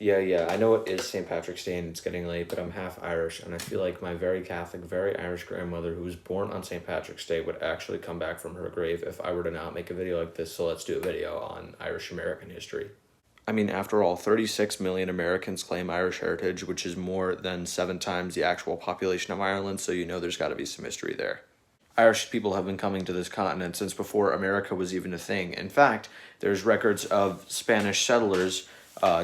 Yeah, I know it is St. Patrick's Day and it's getting late, but I'm half Irish, and I feel like my very Catholic, very Irish grandmother who was born on St. Patrick's Day would actually come back from her grave if I were to not make a video like this, so let's do a video on Irish American history. I mean, after all, 36 million Americans claim Irish heritage, which is more than 7 times the actual population of Ireland, so you know there's got to be some history there. Irish people have been coming to this continent since before America was even a thing. In fact, there's records of Spanish settlers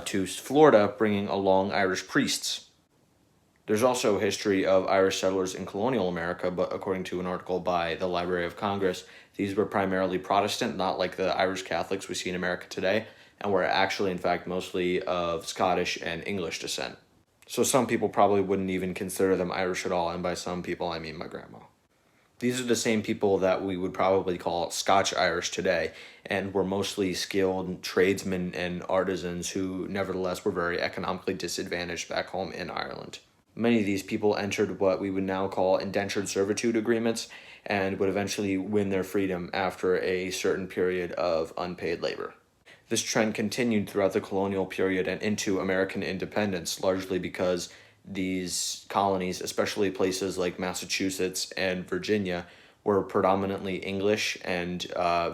to Florida bringing along Irish priests. There's also a history of Irish settlers in colonial America, but according to an article by the Library of Congress, these were primarily Protestant, not like the Irish Catholics we see in America today, and were actually, in fact, mostly of Scottish and English descent. So some people probably wouldn't even consider them Irish at all, and by some people, I mean my grandma. These are the same people that we would probably call Scotch-Irish today, and were mostly skilled tradesmen and artisans who nevertheless were very economically disadvantaged back home in Ireland. Many of these people entered what we would now call indentured servitude agreements and would eventually win their freedom after a certain period of unpaid labor. This trend continued throughout the colonial period and into American independence, largely because these colonies, especially places like Massachusetts and Virginia, were predominantly English and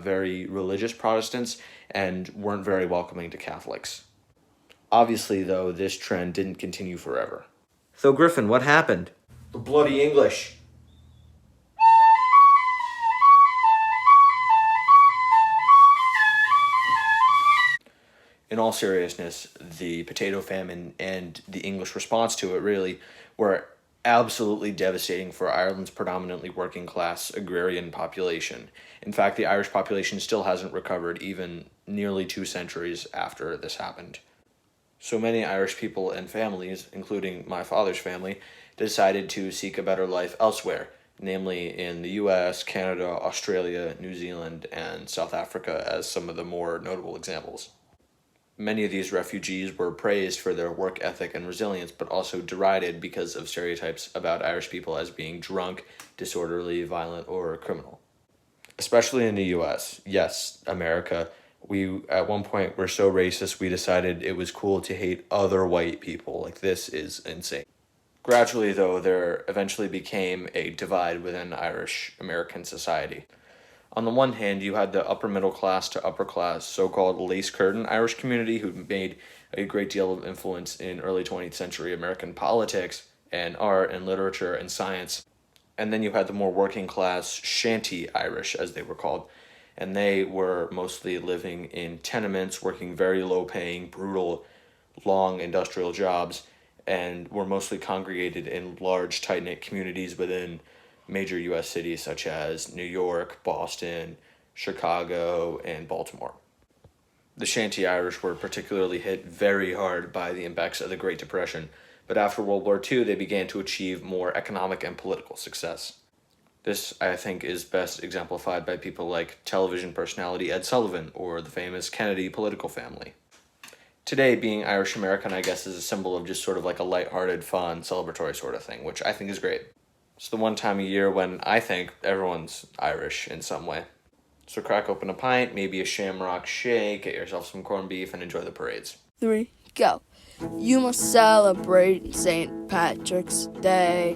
very religious Protestants and weren't very welcoming to Catholics. Obviously, though, this trend didn't continue forever. So, Griffin, what happened? The bloody English. In all seriousness, the potato famine and the English response to it really were absolutely devastating for Ireland's predominantly working class agrarian population. In fact, the Irish population still hasn't recovered even nearly 2 centuries after this happened. So many Irish people and families, including my father's family, decided to seek a better life elsewhere, namely in the US, Canada, Australia, New Zealand, and South Africa as some of the more notable examples. Many of these refugees were praised for their work ethic and resilience, but also derided because of stereotypes about Irish people as being drunk, disorderly, violent, or criminal. Especially in the US. Yes, America. We, at one point, were so racist we decided it was cool to hate other white people. Like, this is insane. Gradually, though, there eventually became a divide within Irish American society. On the one hand, you had the upper middle class to upper class, so-called lace curtain Irish community who made a great deal of influence in early 20th century American politics and art and literature and science. And then you had the more working class shanty Irish, as they were called, and they were mostly living in tenements, working very low-paying, brutal, long industrial jobs, and were mostly congregated in large, tight-knit communities within major U.S. cities such as New York, Boston, Chicago, and Baltimore. The Shanty Irish were particularly hit very hard by the impacts of the Great Depression, but after World War II, they began to achieve more economic and political success. This, I think, is best exemplified by people like television personality Ed Sullivan or the famous Kennedy political family. Today, being Irish American, I guess, is a symbol of just sort of like a lighthearted, fun, celebratory sort of thing, which I think is great. It's the one time a year when I think everyone's Irish in some way. So crack open a pint, maybe a shamrock shake, get yourself some corned beef, and enjoy the parades. 3, go. You must celebrate St. Patrick's Day.